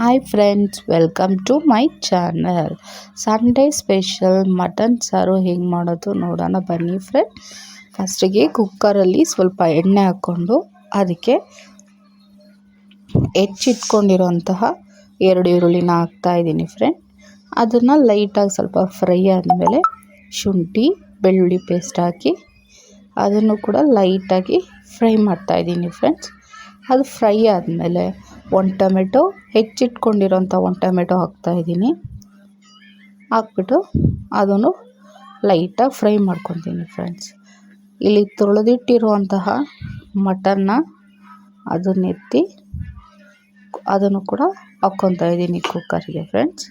Hi friends, welcome to my channel. Sunday special mutton ಸಾರು ಹೇಗೆ ಮಾಡೋದು ನೋಡೋಣ ಬನ್ನಿ ಫ್ರೆಂಡ್. ಫಸ್ಟಿಗೆ ಕುಕ್ಕರಲ್ಲಿ ಸ್ವಲ್ಪ ಎಣ್ಣೆ ಹಾಕ್ಕೊಂಡು ಅದಕ್ಕೆ ಹೆಚ್ಚಿಟ್ಕೊಂಡಿರೋಂತಹ 2 ಈರುಳ್ಳಿನ ಹಾಕ್ತಾಯಿದ್ದೀನಿ ಫ್ರೆಂಡ್. ಅದನ್ನು ಲೈಟಾಗಿ ಸ್ವಲ್ಪ ಫ್ರೈ ಆದಮೇಲೆ ಶುಂಠಿ ಬೆಳ್ಳುಳ್ಳಿ ಪೇಸ್ಟ್ ಹಾಕಿ ಅದನ್ನು ಕೂಡ ಲೈಟಾಗಿ ಫ್ರೈ ಮಾಡ್ತಾಯಿದ್ದೀನಿ ಫ್ರೆಂಡ್ಸ್. ಅದು ಫ್ರೈ ಆದಮೇಲೆ 1 ಟೊಮೆಟೊ ಹೆಚ್ಚಿಟ್ಕೊಂಡಿರೋಂಥ 1 ಟೊಮೆಟೊ ಹಾಕ್ತಾಯಿದ್ದೀನಿ. ಹಾಕ್ಬಿಟ್ಟು ಅದನ್ನು ಲೈಟಾಗಿ ಫ್ರೈ ಮಾಡ್ಕೊತೀನಿ ಫ್ರೆಂಡ್ಸ್. ಇಲ್ಲಿ ತೊಳೆದಿಟ್ಟಿರುವಂತಹ ಮಟನ್ನ ಅದನ್ನೆತ್ತಿ ಅದನ್ನು ಕೂಡ ಹಾಕ್ಕೊತಾ ಇದ್ದೀನಿ ಕುಕ್ಕರ್ಗೆ ಫ್ರೆಂಡ್ಸ್.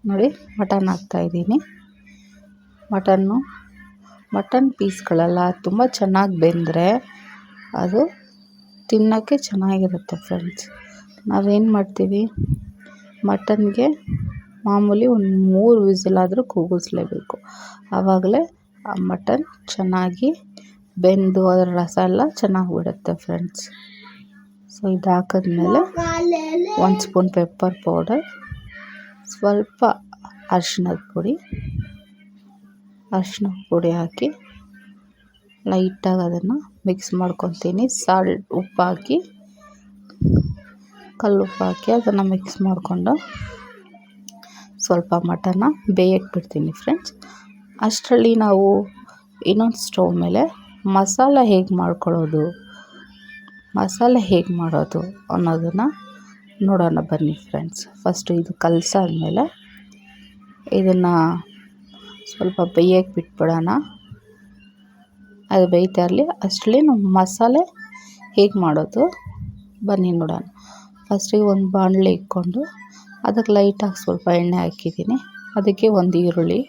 ನೋಡಿ, ಮಟನ್ ಹಾಕ್ತಾಯಿದ್ದೀನಿ. ಮಟನ್ ಪೀಸ್ಗಳೆಲ್ಲ ತುಂಬ ಚೆನ್ನಾಗಿ ಬೆಂದರೆ ಅದು ತಿನ್ನೋಕ್ಕೆ ಚೆನ್ನಾಗಿರುತ್ತೆ ಫ್ರೆಂಡ್ಸ್. ನಾವೇನು ಮಾಡ್ತೀವಿ, ಮಟನ್ಗೆ ಮಾಮೂಲಿ ಒಂದು 3 ವಿಸಿಲಾದರೂ ಕೂಗಿಸ್ಲೇಬೇಕು. ಆವಾಗಲೇ ಆ ಮಟನ್ ಚೆನ್ನಾಗಿ ಬೆಂದು ಅದರ ರಸ ಎಲ್ಲ ಚೆನ್ನಾಗಿ ಬಿಡುತ್ತೆ ಫ್ರೆಂಡ್ಸ್. ಸೊ ಇದು ಹಾಕಿದ್ಮೇಲೆ 1 ಸ್ಪೂನ್ ಪೆಪ್ಪರ್ ಪೌಡರ್, ಸ್ವಲ್ಪ ಅರಿಶಿಣದ ಪುಡಿ ಹಾಕಿ ಲೈಟಾಗಿ ಅದನ್ನು ಮಿಕ್ಸ್ ಮಾಡ್ಕೊತೀನಿ. ಉಪ್ಪು ಹಾಕಿ ಕಲ್ಲುಪ್ಪು ಹಾಕಿ ಅದನ್ನು ಮಿಕ್ಸ್ ಮಾಡಿಕೊಂಡು ಸ್ವಲ್ಪ ಮಟನ್ನ ಬೇಯಕ್ಕೆ ಬಿಡ್ತೀನಿ ಫ್ರೆಂಡ್ಸ್. ಅಷ್ಟರಲ್ಲಿ ನಾವು ಇನ್ನೊಂದು ಸ್ಟವ್ ಮೇಲೆ ಮಸಾಲೆ ಹೇಗೆ ಮಾಡೋದು ಅನ್ನೋದನ್ನು ನೋಡೋಣ ಬನ್ನಿ ಫ್ರೆಂಡ್ಸ್. ಫಸ್ಟು ಇದು ಕಲಸಾದ್ಮೇಲೆ ಇದನ್ನು ಸ್ವಲ್ಪ ಬೇಯಕ್ಕೆ ಬಿಟ್ಬಿಡೋಣ. ಅದು ಬೇಯ್ತಾ ಇರಲಿ. ಅಷ್ಟರಲ್ಲಿ ನಾವು ಮಸಾಲೆ ಹೇಗೆ ಮಾಡೋದು ಬನ್ನಿ ನೋಡೋಣ. ಫಸ್ಟಿಗೆ ಒಂದು ಬಾಣಲೆ ಇಟ್ಕೊಂಡು ಅದಕ್ಕೆ ಲೈಟಾಗಿ ಸ್ವಲ್ಪ ಎಣ್ಣೆ ಹಾಕಿದ್ದೀನಿ. ಅದಕ್ಕೆ 1 ಈರುಳ್ಳಿ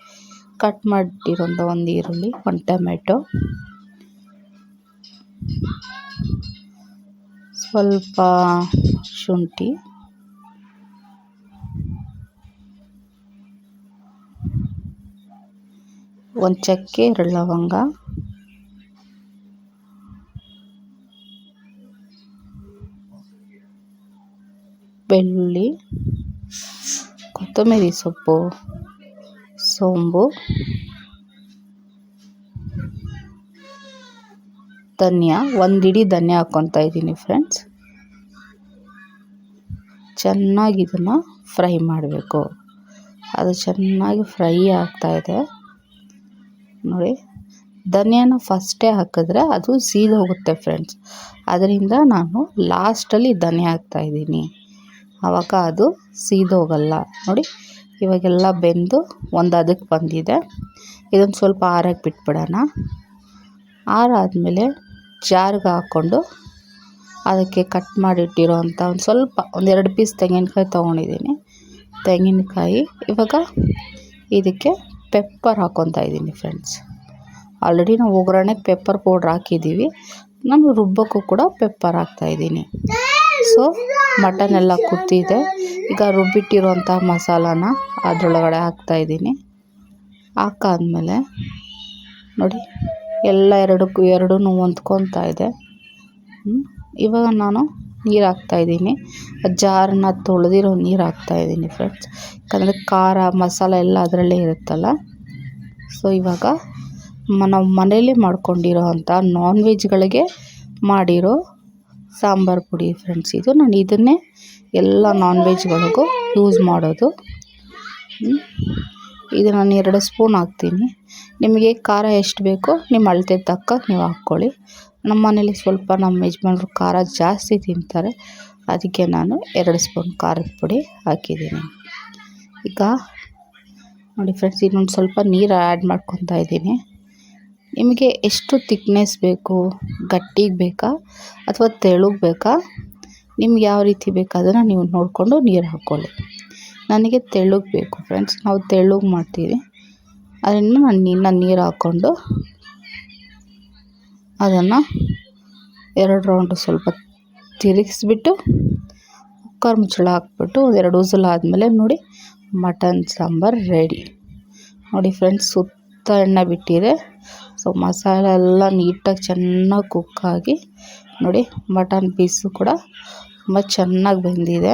ಕಟ್ ಮಾಡಿಟ್ಟಿರೋಂಥ 1 ಈರುಳ್ಳಿ, 1 ಟೊಮೆಟೊ, ಸ್ವಲ್ಪ ಶುಂಠಿ, ಒಂದು ಚಕ್ಕೆ, 2 ಲವಂಗ, ಬೆಳ್ಳುಳ್ಳಿ, ಕೊತ್ತಂಬರಿ ಸೊಪ್ಪು, ಸೋಂಬು, ಧನಿಯಾ, 1 ಇಡೀ ಧನಿಯಾ ಹಾಕ್ಕೊತಾ ಇದ್ದೀನಿ ಫ್ರೆಂಡ್ಸ್. ಚೆನ್ನಾಗಿ ಇದನ್ನು ಫ್ರೈ ಮಾಡಬೇಕು. ಅದು ಚೆನ್ನಾಗಿ ಫ್ರೈ ಆಗ್ತಾಯಿದೆ ನೋಡಿ. ಧನಿಯಾನ ಫಸ್ಟೇ ಹಾಕಿದ್ರೆ ಅದು ಸೀದೋಗುತ್ತೆ ಫ್ರೆಂಡ್ಸ್. ಅದರಿಂದ ನಾನು ಲಾಸ್ಟಲ್ಲಿ ಧನಿಯಾ ಹಾಕ್ತಾಯಿದ್ದೀನಿ. ಆವಾಗ ಅದು ಸೀದೋಗಲ್ಲ ನೋಡಿ. ಇವಾಗೆಲ್ಲ ಬೆಂದು ಒಂದು ಅದಕ್ಕೆ ಬಂದಿದೆ. ಇದನ್ನು ಸ್ವಲ್ಪ ಆರಕ್ಕೆ ಬಿಟ್ಬಿಡೋಣ. ಆರಾದಮೇಲೆ ಜಾರ್ಗೆ ಹಾಕ್ಕೊಂಡು ಅದಕ್ಕೆ ಕಟ್ ಮಾಡಿಟ್ಟಿರೋಂಥ ಒಂದು 2 ಪೀಸ್ ತೆಂಗಿನಕಾಯಿ ತೊಗೊಂಡಿದ್ದೀನಿ. ತೆಂಗಿನಕಾಯಿ ಇವಾಗ ಇದಕ್ಕೆ ಪೆಪ್ಪರ್ ಹಾಕ್ಕೊತಾ ಇದ್ದೀನಿ ಫ್ರೆಂಡ್ಸ್. ಆಲ್ರೆಡಿ ನಾವು ಒಗ್ಗರಣೆಗೆ ಪೆಪ್ಪರ್ ಪೌಡ್ರ್ ಹಾಕಿದ್ದೀವಿ. ನಾನು ರುಬ್ಬಕ್ಕೂ ಕೂಡ ಪೆಪ್ಪರ್ ಹಾಕ್ತಾಯಿದ್ದೀನಿ. ಸೊ ಮಟನ್ ಎಲ್ಲ ಕುದ್ದಿದೆ. ಈಗ ರುಬ್ಬಿಟ್ಟಿರುವಂಥ ಮಸಾಲಾನ ಅದರೊಳಗಡೆ ಹಾಕ್ತಾಯಿದ್ದೀನಿ. ಹಾಕಾದ್ಮೇಲೆ ನೋಡಿ ಎಲ್ಲ ಎರಡೂ ಹೊಂದ್ಕೊತಾ ಇದೆ. ಇವಾಗ ನಾನು ನೀರು ಹಾಕ್ತಾಯಿದ್ದೀನಿ. ಜಾರನ್ನ ತೊಳೆದಿರೋ ನೀರು ಹಾಕ್ತಾಯಿದ್ದೀನಿ ಫ್ರೆಂಡ್ಸ್. ಯಾಕಂದರೆ ಖಾರ ಮಸಾಲೆ ಎಲ್ಲ ಅದರಲ್ಲೇ ಇರುತ್ತಲ್ಲ. ಸೊ ಇವಾಗ ನಾವು ಮನೇಲಿ ಮಾಡ್ಕೊಂಡಿರೋ ಅಂಥ ನಾನ್ ವೆಜ್ಗಳಿಗೆ ಮಾಡಿರೋ ಸಾಂಬಾರು ಪುಡಿ ಫ್ರೆಂಡ್ಸ್. ಇದು ನಾನು ಇದನ್ನೇ ಎಲ್ಲ ನಾನ್ ವೆಜ್ಗಳಿಗೂ ಯೂಸ್ ಮಾಡೋದು. ಇದು ನಾನು 2 ಸ್ಪೂನ್ ಹಾಕ್ತೀನಿ. ನಿಮಗೆ ಖಾರ ಎಷ್ಟು ಬೇಕೋ ನಿಮ್ಮ ಅಳತೆ ತಕ್ಕ ನೀವು ಹಾಕ್ಕೊಳ್ಳಿ. ನಮ್ಮ ಮನೇಲಿ ಸ್ವಲ್ಪ ನಮ್ಮ ಯಜಮಾನ್ರು ಖಾರ ಜಾಸ್ತಿ ತಿಂತಾರೆ. ಅದಕ್ಕೆ ನಾನು 2 ಸ್ಪೂನ್ ಖಾರದ ಪುಡಿ ಹಾಕಿದ್ದೀನಿ. ಈಗ ನೋಡಿ ಫ್ರೆಂಡ್ಸ್, ಇನ್ನೊಂದು ಸ್ವಲ್ಪ ನೀರು ಆ್ಯಡ್ ಮಾಡ್ಕೊತಾ ಇದ್ದೀನಿ. ನಿಮಗೆ ಎಷ್ಟು ತಿಕ್ನೆಸ್ ಬೇಕು, ಗಟ್ಟಿಗೆ ಬೇಕಾ ಅಥವಾ ತೆಳುಗೆ ಬೇಕಾ, ನಿಮ್ಗೆ ಯಾವ ರೀತಿ ಬೇಕು ಅದನ್ನು ನೀವು ನೋಡಿಕೊಂಡು ನೀರು ಹಾಕ್ಕೊಳ್ಳಿ. ನನಗೆ ತೆಳುಗೆ ಬೇಕು ಫ್ರೆಂಡ್ಸ್. ನಾವು ತೆಳುಗೆ ಮಾಡ್ತೀವಿ. ಅದನ್ನು ನಾನು ನೀರು ಹಾಕ್ಕೊಂಡು ಅದನ್ನು 2 ರೌಂಡು ಸ್ವಲ್ಪ ತಿರುಗಿಸ್ಬಿಟ್ಟು ಕುಕ್ಕರ್ ಮುಚ್ಚಳ ಹಾಕ್ಬಿಟ್ಟು 2 ವಿಸಿಲ್ ಆದಮೇಲೆ ನೋಡಿ ಮಟನ್ ಸಾಂಬಾರು ರೆಡಿ. ನೋಡಿ ಫ್ರೆಂಡ್ಸ್, ಸುತ್ತ ಎಣ್ಣೆ ಬಿಟ್ಟಿದೆ. ಸೊ ಮಸಾಲೆ ಎಲ್ಲ ನೀಟಾಗಿ ಚೆನ್ನಾಗಿ ಕುಕ್ಕಾಗಿ ನೋಡಿ ಮಟನ್ ಪೀಸು ಕೂಡ ತುಂಬ ಚೆನ್ನಾಗಿ ಬೆಂದಿದೆ.